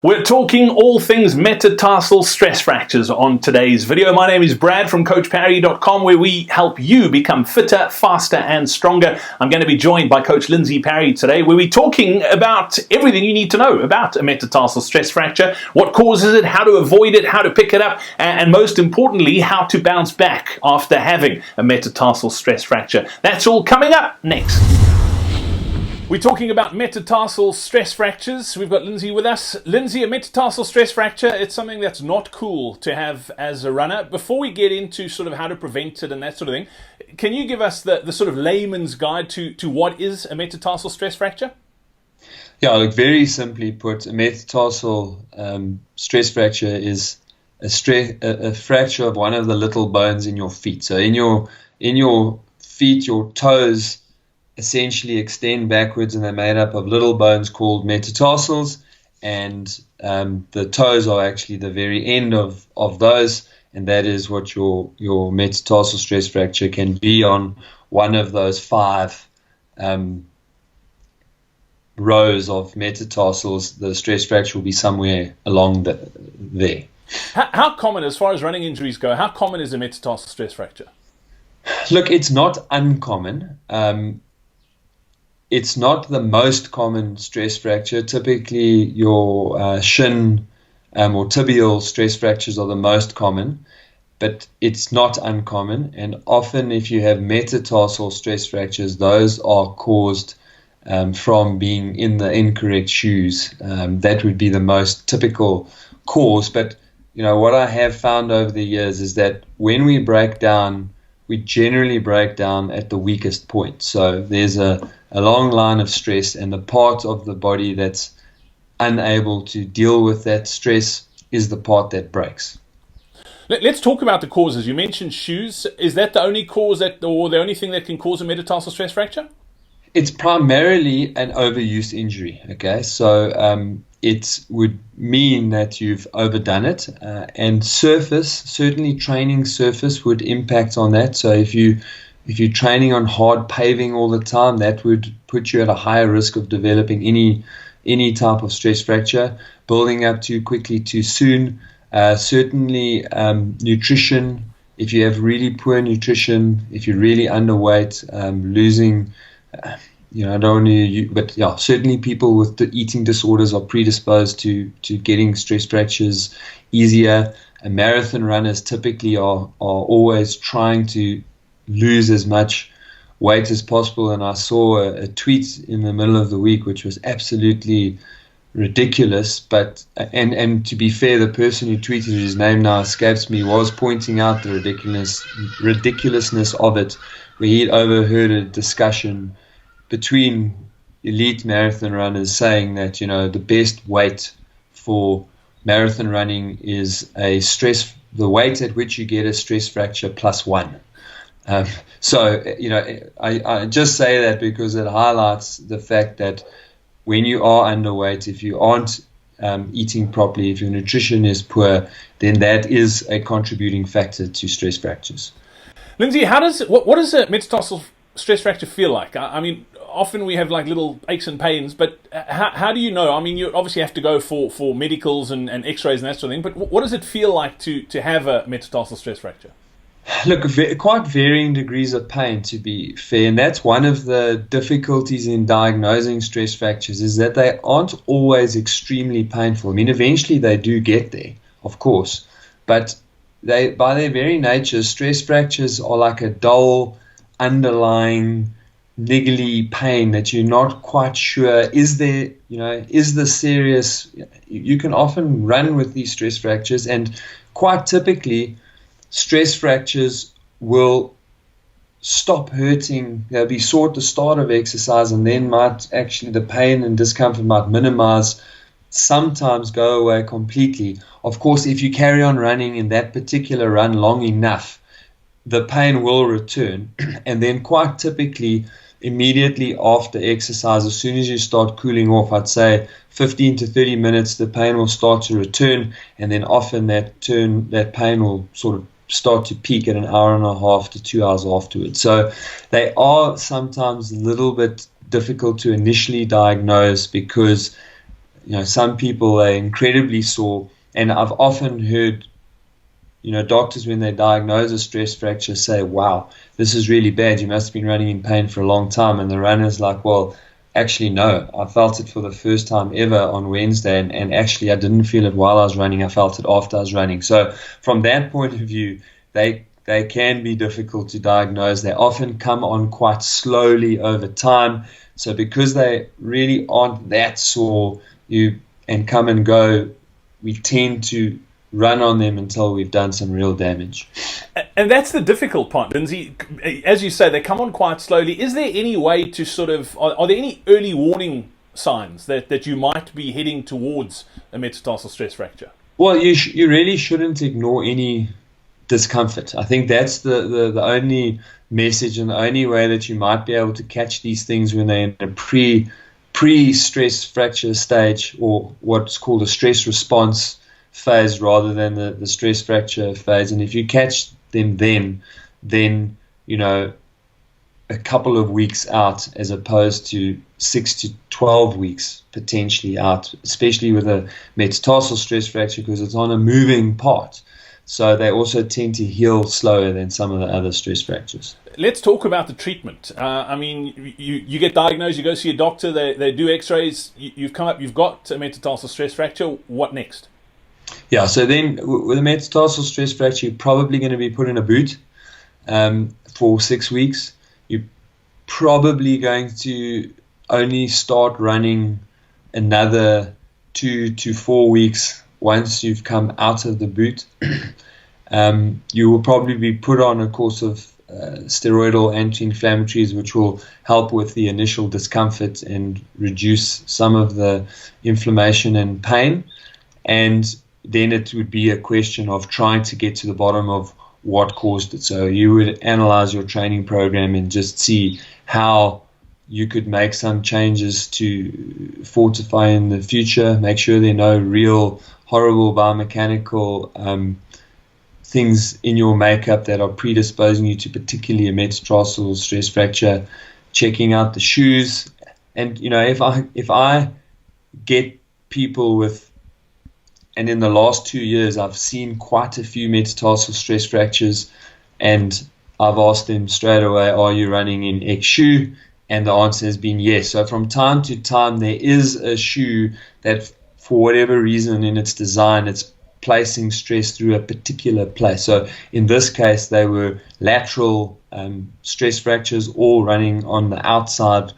We're talking all things metatarsal stress fractures on today's video. My name is Brad from CoachParry.com, where we help you become fitter, faster, and stronger. I'm going to be joined by Coach Parry today, where we're talking about everything you need to know about a metatarsal stress fracture, what causes it, how to avoid it, how to pick it up, and most importantly, how to bounce back after having a metatarsal stress fracture. That's all coming up next. We're talking about metatarsal stress fractures. We've got Lindsay with us. Lindsay, a metatarsal stress fracture, it's something that's not cool to have as a runner. Before we get into sort of how to prevent it and that sort of thing, can you give us the sort of layman's guide to what is a metatarsal stress fracture? Yeah, look, very simply put, a metatarsal stress fracture is a fracture of one of the little bones in your feet. So in your feet, your toes essentially extend backwards, and they're made up of little bones called metatarsals, and the toes are actually the very end of those, and that is what your metatarsal stress fracture can be on one of those five rows of metatarsals. The stress fracture will be somewhere along there. How common, as far as running injuries go, how common is a metatarsal stress fracture? Look, it's not uncommon. It's not the most common stress fracture. Typically, your shin or tibial stress fractures are the most common, but it's not uncommon. And often, if you have metatarsal stress fractures, those are caused from being in the incorrect shoes. That would be the most typical cause. But what I have found over the years is that when we break down, we generally break down at the weakest point. So there's a long line of stress, and the part of the body that's unable to deal with that stress is the part that breaks. Let's talk about the causes. You mentioned shoes. Is that the only cause or the only thing that can cause a metatarsal stress fracture? It's primarily an overuse injury. Okay, so it would mean that you've overdone it, and certainly training surface would impact on that. So if you're training on hard paving all the time, that would put you at a higher risk of developing any type of stress fracture. Building up too quickly, too soon. Certainly nutrition. If you have really poor nutrition, if you're really underweight, losing. Certainly people with the eating disorders are predisposed to getting stress fractures easier. And marathon runners typically are always trying to lose as much weight as possible. And I saw a tweet in the middle of the week which was absolutely ridiculous. But and to be fair, the person who tweeted it, his name now escapes me, was pointing out the ridiculousness of it, where he'd overheard a discussion between elite marathon runners saying that the best weight for marathon running is the weight at which you get a stress fracture +1. I just say that because it highlights the fact that when you are underweight, if you aren't eating properly, if your nutrition is poor, then that is a contributing factor to stress fractures. Lindsay, what does a metatarsal stress fracture feel like? I mean, often we have like little aches and pains, but how do you know? I mean, you obviously have to go for medicals and x-rays and that sort of thing, but what does it feel like to have a metatarsal stress fracture? Look, quite varying degrees of pain, to be fair, and that's one of the difficulties in diagnosing stress fractures, is that they aren't always extremely painful. I mean, eventually they do get there, of course, but by their very nature, stress fractures are like a dull, underlying, niggly pain that you're not quite sure, is this serious? You can often run with these stress fractures, and quite typically, stress fractures will stop hurting. They'll be sore at the start of exercise, and then the pain and discomfort might minimize, sometimes go away completely. Of course, if you carry on running in that particular run long enough, the pain will return. And then quite typically, immediately after exercise, as soon as you start cooling off, I'd say 15 to 30 minutes, the pain will start to return. And then often that pain will sort of start to peak at an hour and a half to 2 hours afterwards. So they are sometimes a little bit difficult to initially diagnose because some people are incredibly sore, and I've often heard, doctors when they diagnose a stress fracture say, "Wow, this is really bad. You must have been running in pain for a long time." And the runner's like, "Well, actually, no. I felt it for the first time ever on Wednesday, and actually, I didn't feel it while I was running. I felt it after I was running." So, from that point of view, they can be difficult to diagnose. They often come on quite slowly over time. So, because they really aren't that sore, and come and go, we tend to run on them until we've done some real damage. And that's the difficult part, Lindsay. As you say, they come on quite slowly. Is there any way to are there any early warning signs that you might be heading towards a metatarsal stress fracture? Well, you really shouldn't ignore any discomfort. I think that's the only message and the only way that you might be able to catch these things when they're in a pre-stress fracture stage, or what's called a stress response phase rather than the stress fracture phase. And if you catch them then a couple of weeks out, as opposed to 6 to 12 weeks potentially out, especially with a metatarsal stress fracture, because it's on a moving part. So they also tend to heal slower than some of the other stress fractures. Let's talk about the treatment. You get diagnosed, you go see a doctor, they do x-rays, you've got a metatarsal stress fracture. What next? Yeah, so then with a metatarsal stress fracture, you're probably going to be put in a boot for 6 weeks. You're probably going to only start running another 2 to 4 weeks once you've come out of the boot. You will probably be put on a course of steroidal anti-inflammatories, which will help with the initial discomfort and reduce some of the inflammation and pain. And then it would be a question of trying to get to the bottom of what caused it. So you would analyze your training program and just see how you could make some changes to fortify in the future, make sure there are no real horrible biomechanical things in your makeup that are predisposing you to particularly a metatarsal stress fracture, checking out the shoes. And, if I get people with, and in the last 2 years, I've seen quite a few metatarsal stress fractures, and I've asked them straight away, "Are you running in X shoe?" And the answer has been yes. So from time to time, there is a shoe that, for whatever reason in its design, it's placing stress through a particular place. So in this case, they were lateral stress fractures, all running on the outside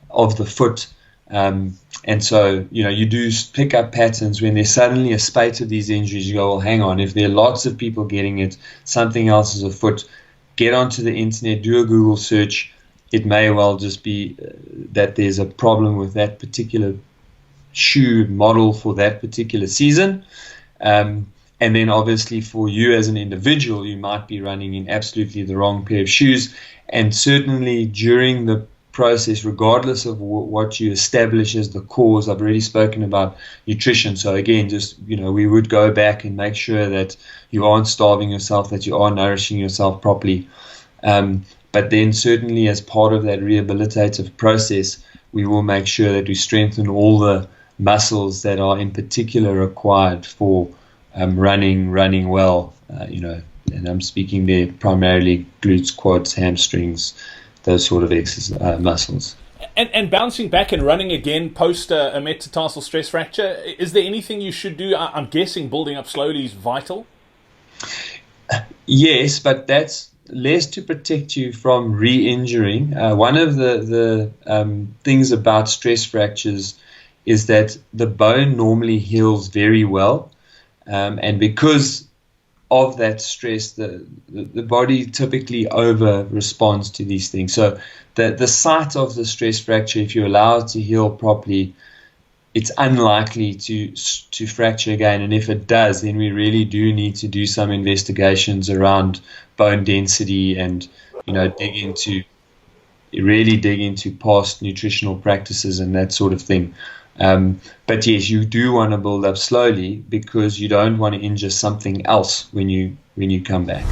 of the foot. And so, you do pick up patterns when there's suddenly a spate of these injuries. You go, well, hang on, if there are lots of people getting it, something else is afoot. Get onto the internet, do a Google search. It may well just be that there's a problem with that particular shoe model for that particular season. And then obviously for you as an individual, you might be running in absolutely the wrong pair of shoes. And certainly during the process, regardless of what you establish as the cause, I've already spoken about nutrition. So again, just, we would go back and make sure that you aren't starving yourself, that you are nourishing yourself properly. But then certainly as part of that rehabilitative process, we will make sure that we strengthen all the muscles that are in particular required for running well, and I'm speaking there primarily glutes, quads, hamstrings, those sort of muscles. And bouncing back and running again post a metatarsal stress fracture, is there anything you should do? I'm guessing building up slowly is vital. Yes, but that's less to protect you from re-injuring. One of the things about stress fractures is that the bone normally heals very well, and because of that stress, the body typically over responds to these things. So the site of the stress fracture, if you allow it to heal properly, it's unlikely to fracture again. And if it does, then we really do need to do some investigations around bone density and dig into past nutritional practices and that sort of thing. But yes, you do want to build up slowly because you don't want to injure something else when you come back.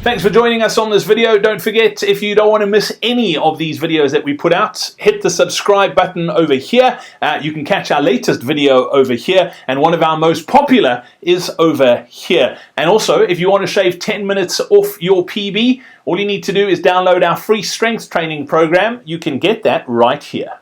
Thanks for joining us on this video. Don't forget, if you don't want to miss any of these videos that we put out, hit the subscribe button over here. You can catch our latest video over here, and one of our most popular is over here. And also, if you want to shave 10 minutes off your PB, all you need to do is download our free strength training program. You can get that right here.